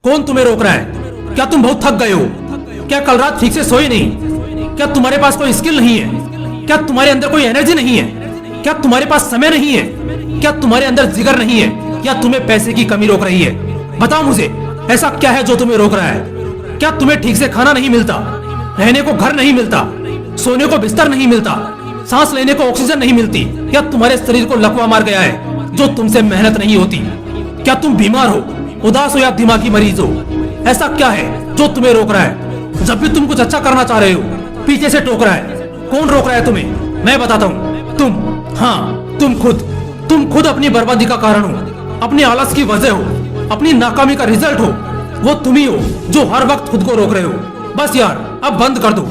कौन तुम्हें रोक रहा है? क्या तुम बहुत थक गए हो? क्या कल रात ठीक से सोए नहीं? क्या तुम्हारे पास कोई स्किल नहीं है? क्या तुम्हारे अंदर कोई एनर्जी नहीं है? क्या तुम्हारे पास समय नहीं है? क्या तुम्हारे अंदर जिगर नहीं है? या तुम्हें पैसे की कमी रोक रही है? बताओ मुझे, ऐसा क्या है जो तुम्हें रोक रहा है? क्या तुम्हें ठीक से खाना नहीं मिलता? रहने को घर नहीं मिलता? सोने को बिस्तर नहीं मिलता? सांस लेने को ऑक्सीजन नहीं मिलती? या तुम्हारे शरीर को लकवा मार गया है जो तुमसे मेहनत नहीं होती? क्या तुम बीमार हो, उदास हो या दिमागी मरीज हो? ऐसा क्या है जो तुम्हें रोक रहा है? जब भी तुम कुछ अच्छा करना चाह रहे हो, पीछे से टोक रहा है। कौन रोक रहा है तुम्हें? मैं बताता हूँ। तुम, हाँ तुम खुद अपनी बर्बादी का कारण हो, अपने आलस की वजह हो, अपनी नाकामी का रिजल्ट हो। वो तुम ही हो जो हर वक्त खुद को रोक रहे हो। बस यार, अब बंद कर दो।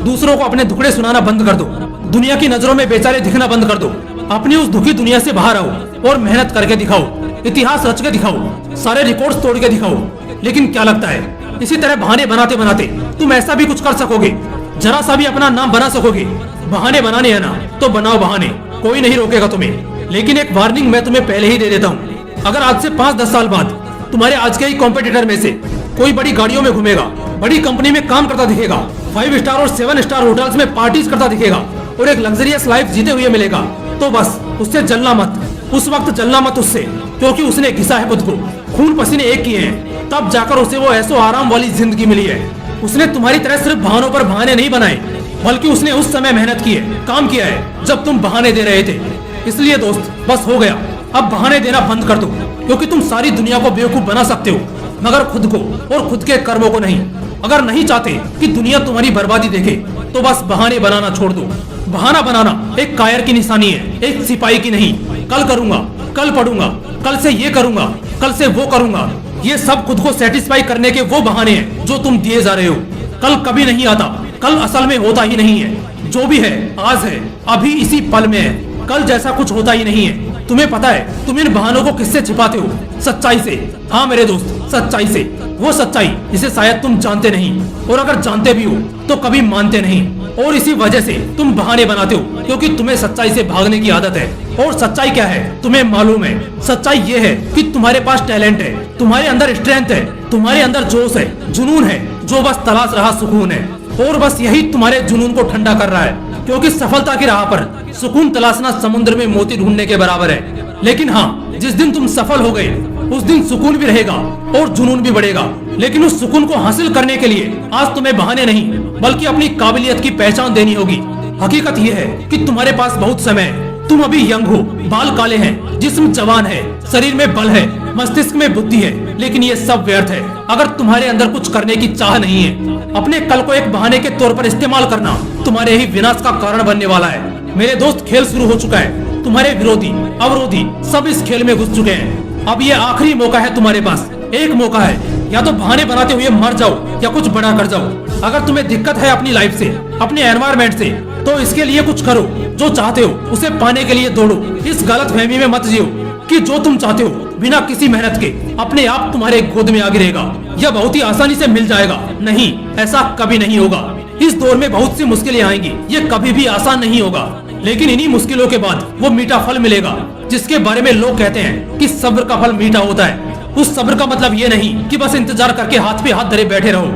दूसरों को अपने दुखड़े सुनाना बंद कर दो। दुनिया की नजरों में बेचारे दिखना बंद कर दो। अपनी उस दुखी दुनिया से बाहर आओ और मेहनत करके दिखाओ, इतिहास रच के दिखाओ, सारे रिकॉर्ड्स तोड़ के दिखाओ। लेकिन क्या लगता है, इसी तरह बहाने बनाते बनाते तुम ऐसा भी कुछ कर सकोगे? जरा सा भी अपना नाम बना सकोगे? बहाने बनाने है ना, तो बनाओ बहाने, कोई नहीं रोकेगा तुम्हें। लेकिन एक वार्निंग मैं तुम्हें पहले ही दे देता हूँ। अगर आज से 5-10 साल बाद तुम्हारे आज के ही कॉम्पिटिटर में से कोई बड़ी गाड़ियों में घूमेगा, बड़ी कंपनी में काम करता दिखेगा, 5 स्टार और 7 स्टार होटल्स में पार्टीज करता दिखेगा और एक लग्जरियस लाइफ जीते हुए मिलेगा, तो बस उससे जलना मत। उस वक्त जलना मत उससे, क्योंकि उसने घिसा है खुद को, खून पसीने एक किए हैं, तब जाकर उसे वो ऐसो आराम वाली जिंदगी मिली है। उसने तुम्हारी तरह सिर्फ बहानों पर बहाने नहीं बनाए, बल्कि उसने उस समय मेहनत की है, काम किया है जब तुम बहाने दे रहे थे। इसलिए दोस्त, बस हो गया, अब बहाने देना बंद कर दो। क्योंकि तुम सारी दुनिया को बेवकूफ बना सकते हो, मगर खुद को और खुद के कर्मों को नहीं। अगर नहीं चाहते कि दुनिया तुम्हारी बर्बादी देखे, तो बस बहाने बनाना छोड़ दो। बहाना बनाना एक कायर की निशानी है, एक सिपाही की नहीं। कल करूंगा, कल पढ़ूंगा, कल से ये करूंगा, कल से वो करूंगा, ये सब खुद को सेटिस्फाई करने के वो बहाने हैं जो तुम दिए जा रहे हो। कल कभी नहीं आता, कल असल में होता ही नहीं है। जो भी है आज है, अभी इसी पल में है। कल जैसा कुछ होता ही नहीं है। तुम्हें पता है तुम इन बहानों को किससे छिपाते हो? सच्चाई से। हाँ मेरे दोस्त, सच्चाई से। वो सच्चाई जिसे शायद तुम जानते नहीं, और अगर जानते भी हो तो कभी मानते नहीं। और इसी वजह से तुम बहाने बनाते हो, क्योंकि तुम्हें सच्चाई से भागने की आदत है। और सच्चाई क्या है तुम्हें मालूम है? सच्चाई ये है कि तुम्हारे पास टैलेंट है, तुम्हारे अंदर स्ट्रेंथ है, तुम्हारे अंदर जोश है, जुनून है, जो बस तलाश रहा सुकून है। और बस यही तुम्हारे जुनून को ठंडा कर रहा है, क्योंकि सफलता की राह पर सुकून तलाशना समुद्र में मोती ढूंढने के बराबर है। लेकिन हाँ, जिस दिन तुम सफल हो गए, उस दिन सुकून भी रहेगा और जुनून भी बढ़ेगा। लेकिन उस सुकून को हासिल करने के लिए आज तुम्हें बहाने नहीं, बल्कि अपनी काबिलियत की पहचान देनी होगी। हकीकत यह है कि तुम्हारे पास बहुत समय है। तुम अभी यंग हो, बाल काले हैं, जिस्म जवान है, शरीर में बल है, मस्तिष्क में बुद्धि है, लेकिन ये सब व्यर्थ है अगर तुम्हारे अंदर कुछ करने की चाह नहीं है। अपने कल को एक बहाने के तौर पर इस्तेमाल करना तुम्हारे ही विनाश का कारण बनने वाला है। मेरे दोस्त, खेल शुरू हो चुका है। तुम्हारे विरोधी, अवरोधी सब इस खेल में घुस चुके हैं। अब ये आखिरी मौका है तुम्हारे पास। एक मौका है, या तो बहाने बनाते हुए मर जाओ या कुछ बड़ा कर जाओ। अगर तुम्हें दिक्कत है अपनी लाइफ से, अपने एनवायरमेंट से, तो इसके लिए कुछ करो। जो चाहते हो उसे पाने के लिए दौड़ो। इस गलत फहमी में मत जियो कि जो तुम चाहते हो बिना किसी मेहनत के अपने आप तुम्हारे गोद में आ गिरेगा या बहुत ही आसानी से मिल जाएगा। नहीं, ऐसा कभी नहीं होगा। इस दौर में बहुत सी मुश्किलें आएंगी, ये कभी भी आसान नहीं होगा। लेकिन इन्हीं मुश्किलों के बाद वो मीठा फल मिलेगा, जिसके बारे में लोग कहते हैं कि सब्र का फल मीठा होता है। उस सब्र का मतलब ये नहीं कि बस इंतजार करके हाथ पे हाथ धरे बैठे रहो,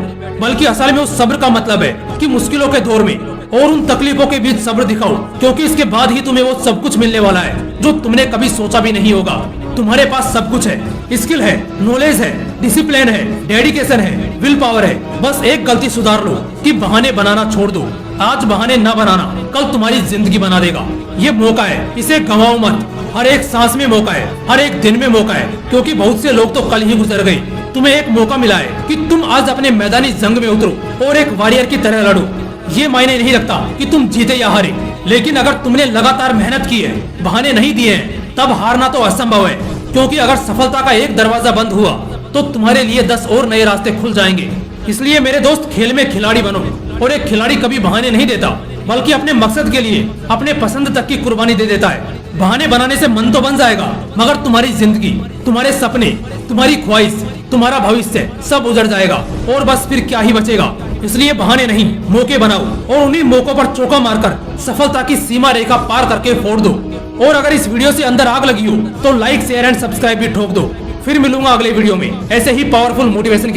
बल्कि असल में उस सब्र का मतलब है कि मुश्किलों के दौर में और उन तकलीफों के बीच सब्र दिखाओ, क्योंकि इसके बाद ही तुम्हें वो सब कुछ मिलने वाला है जो तुमने कभी सोचा भी नहीं होगा। तुम्हारे पास सब कुछ है, स्किल है, नॉलेज है, डिसिप्लिन है, डेडिकेशन है, विल पावर है। बस एक गलती सुधार लो कि बहाने बनाना छोड़ दो। आज बहाने न बनाना कल तुम्हारी जिंदगी बना देगा। ये मौका है, इसे गंवाओ मत। हर एक सांस में मौका है, हर एक दिन में मौका है, क्योंकि बहुत से लोग तो कल ही गुजर गए। तुम्हें एक मौका मिला है कि तुम आज अपने मैदानी जंग में उतरो और एक वॉरियर की तरह लड़ो। ये मायने नहीं रखता कि तुम जीते या हारे, लेकिन अगर तुमने लगातार मेहनत की है, बहाने नहीं दिए हैं, तब हारना तो असंभव है। क्योंकि अगर सफलता का एक दरवाजा बंद हुआ तो तुम्हारे लिए 10 और नए रास्ते खुल जाएंगे। इसलिए मेरे दोस्त, खेल में खिलाड़ी बनो। और एक खिलाड़ी कभी बहाने नहीं देता, बल्कि अपने मकसद के लिए अपने पसंद तक की कुर्बानी दे देता है। बहाने बनाने से मन तो बन जाएगा, मगर तुम्हारी जिंदगी, तुम्हारे सपने, तुम्हारी ख्वाहिश, तुम्हारा भविष्य सब उजड़ जाएगा और बस फिर क्या ही बचेगा। इसलिए बहाने नहीं, मौके बनाओ और उन्हीं मौकों पर चौका मारकर सफलता की सीमा रेखा पार करके फोड़ दो। और अगर इस वीडियो से अंदर आग लगी हो तो लाइक, शेयर एंड सब्सक्राइब भी ठोक दो। फिर मिलूंगा अगले वीडियो में ऐसे ही पावरफुल मोटिवेशन